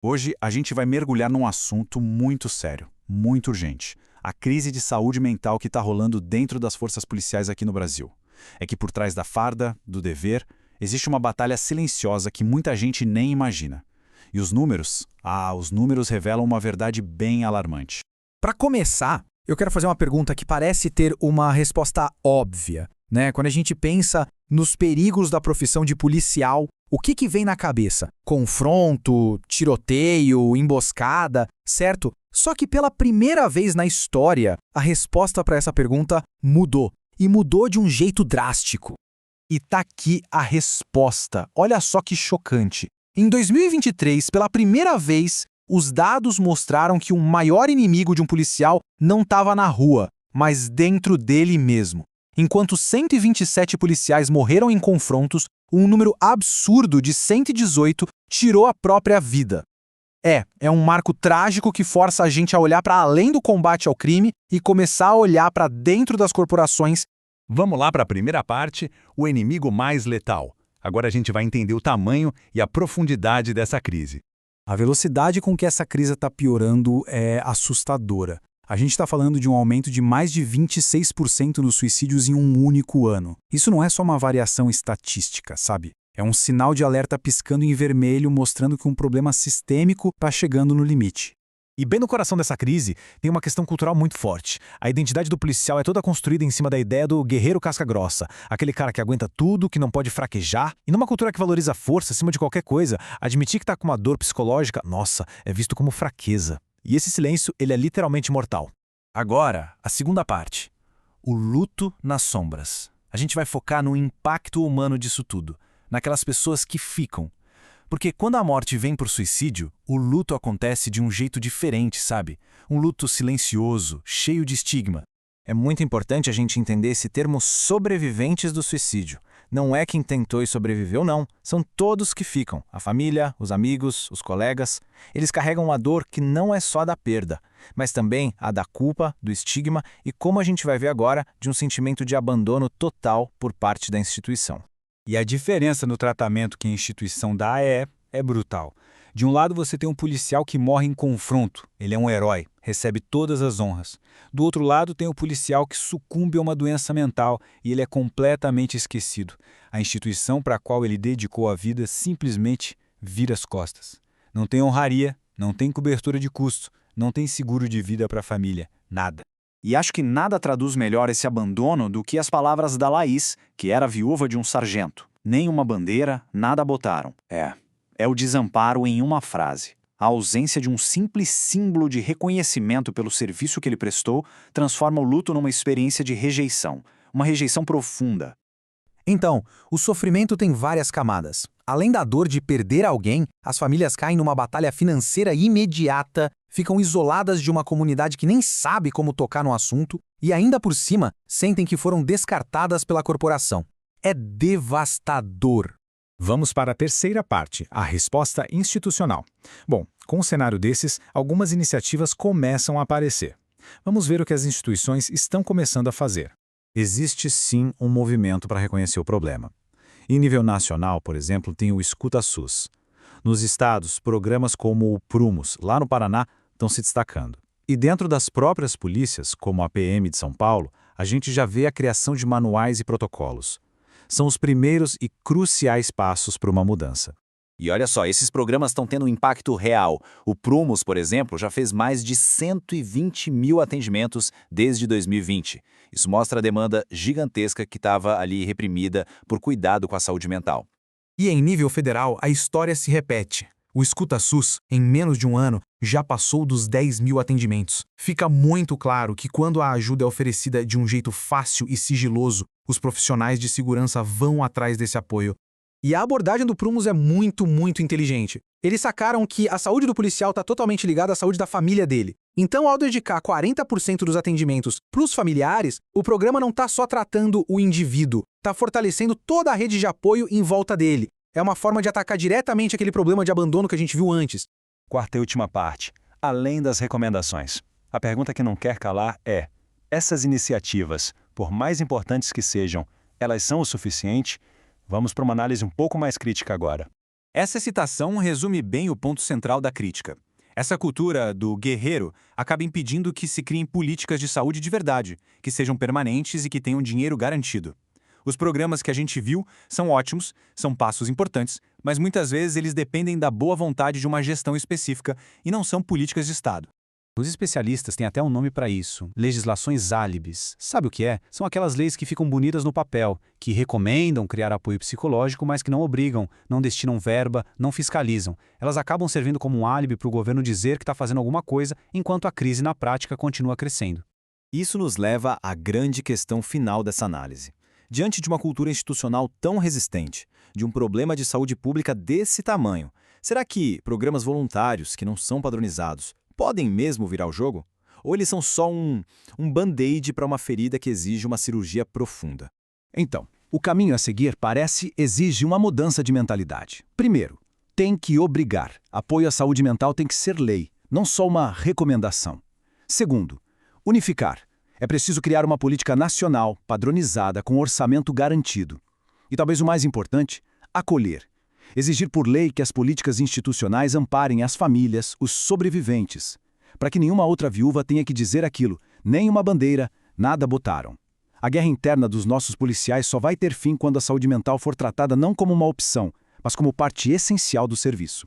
Hoje a gente vai mergulhar num assunto muito sério, muito urgente. A crise de saúde mental que está rolando dentro das forças policiais aqui no Brasil. É que por trás da farda, do dever, existe uma batalha silenciosa que muita gente nem imagina. E os números? Os números revelam uma verdade bem alarmante. Para começar, eu quero fazer uma pergunta que parece ter uma resposta óbvia, né? Quando a gente pensa nos perigos da profissão de policial, o que vem na cabeça? Confronto, tiroteio, emboscada, certo? Só que pela primeira vez na história, a resposta para essa pergunta mudou. E mudou de um jeito drástico. E tá aqui a resposta. Olha só que chocante. Em 2023, pela primeira vez, os dados mostraram que o maior inimigo de um policial não estava na rua, mas dentro dele mesmo. Enquanto 127 policiais morreram em confrontos, um número absurdo de 118 tirou a própria vida. É um marco trágico que força a gente a olhar para além do combate ao crime e começar a olhar para dentro das corporações. Vamos lá para a primeira parte, o inimigo mais letal. Agora a gente vai entender o tamanho e a profundidade dessa crise. A velocidade com que essa crise está piorando é assustadora. A gente está falando de um aumento de mais de 26% nos suicídios em um único ano. Isso não é só uma variação estatística, sabe? É um sinal de alerta piscando em vermelho, mostrando que um problema sistêmico está chegando no limite. E bem no coração dessa crise, tem uma questão cultural muito forte. A identidade do policial é toda construída em cima da ideia do guerreiro casca-grossa, aquele cara que aguenta tudo, que não pode fraquejar. E numa cultura que valoriza a força acima de qualquer coisa, admitir que está com uma dor psicológica, nossa, é visto como fraqueza. E esse silêncio, ele é literalmente mortal. Agora, a segunda parte. O luto nas sombras. A gente vai focar no impacto humano disso tudo, naquelas pessoas que ficam. Porque quando a morte vem por suicídio, o luto acontece de um jeito diferente, sabe? Um luto silencioso, cheio de estigma. É muito importante a gente entender esse termo sobreviventes do suicídio. Não é quem tentou e sobreviveu, não. São todos que ficam. A família, os amigos, os colegas. Eles carregam uma dor que não é só da perda, mas também a da culpa, do estigma e, como a gente vai ver agora, de um sentimento de abandono total por parte da instituição. E a diferença no tratamento que a instituição dá é brutal. De um lado você tem um policial que morre em confronto, ele é um herói, recebe todas as honras. Do outro lado tem o policial que sucumbe a uma doença mental e ele é completamente esquecido. A instituição para a qual ele dedicou a vida simplesmente vira as costas. Não tem honraria, não tem cobertura de custo, não tem seguro de vida para a família, nada. E acho que nada traduz melhor esse abandono do que as palavras da Laís, que era viúva de um sargento. Nem uma bandeira, nada botaram. É o desamparo em uma frase. A ausência de um simples símbolo de reconhecimento pelo serviço que ele prestou transforma o luto numa experiência de rejeição. Uma rejeição profunda. Então, o sofrimento tem várias camadas. Além da dor de perder alguém, as famílias caem numa batalha financeira imediata, ficam isoladas de uma comunidade que nem sabe como tocar no assunto e, ainda por cima, sentem que foram descartadas pela corporação. É devastador. Vamos para a terceira parte, a resposta institucional. Bom, com um cenário desses, algumas iniciativas começam a aparecer. Vamos ver o que as instituições estão começando a fazer. Existe sim um movimento para reconhecer o problema. Em nível nacional, por exemplo, tem o Escuta SUS. Nos estados, programas como o Prumos, lá no Paraná, estão se destacando. E dentro das próprias polícias, como a PM de São Paulo, a gente já vê a criação de manuais e protocolos. São os primeiros e cruciais passos para uma mudança. E olha só, esses programas estão tendo um impacto real. O Prumos, por exemplo, já fez mais de 120 mil atendimentos desde 2020. Isso mostra a demanda gigantesca que estava ali reprimida por cuidado com a saúde mental. E em nível federal, a história se repete. O Escuta SUS, em menos de um ano, já passou dos 10 mil atendimentos. Fica muito claro que quando a ajuda é oferecida de um jeito fácil e sigiloso, os profissionais de segurança vão atrás desse apoio. E a abordagem do Prumos é muito inteligente. Eles sacaram que a saúde do policial está totalmente ligada à saúde da família dele. Então, ao dedicar 40% dos atendimentos para os familiares, o programa não está só tratando o indivíduo, está fortalecendo toda a rede de apoio em volta dele. É uma forma de atacar diretamente aquele problema de abandono que a gente viu antes. Quarta e última parte, além das recomendações. A pergunta que não quer calar é: essas iniciativas, por mais importantes que sejam, elas são o suficiente? Vamos para uma análise um pouco mais crítica agora. Essa citação resume bem o ponto central da crítica. Essa cultura do guerreiro acaba impedindo que se criem políticas de saúde de verdade, que sejam permanentes e que tenham dinheiro garantido. Os programas que a gente viu são ótimos, são passos importantes, mas muitas vezes eles dependem da boa vontade de uma gestão específica e não são políticas de Estado. Os especialistas têm até um nome para isso, legislações álibis. Sabe o que é? São aquelas leis que ficam bonitas no papel, que recomendam criar apoio psicológico, mas que não obrigam, não destinam verba, não fiscalizam. Elas acabam servindo como um álibi para o governo dizer que está fazendo alguma coisa, enquanto a crise na prática continua crescendo. Isso nos leva à grande questão final dessa análise. Diante de uma cultura institucional tão resistente, de um problema de saúde pública desse tamanho, será que programas voluntários que não são padronizados podem mesmo virar o jogo? Ou eles são só um band-aid para uma ferida que exige uma cirurgia profunda? Então, o caminho a seguir exige uma mudança de mentalidade. Primeiro, tem que obrigar. Apoio à saúde mental tem que ser lei, não só uma recomendação. Segundo, unificar. É preciso criar uma política nacional, padronizada, com orçamento garantido. E talvez o mais importante, acolher. Exigir por lei que as políticas institucionais amparem as famílias, os sobreviventes, para que nenhuma outra viúva tenha que dizer aquilo, nem uma bandeira, nada botaram. A guerra interna dos nossos policiais só vai ter fim quando a saúde mental for tratada não como uma opção, mas como parte essencial do serviço.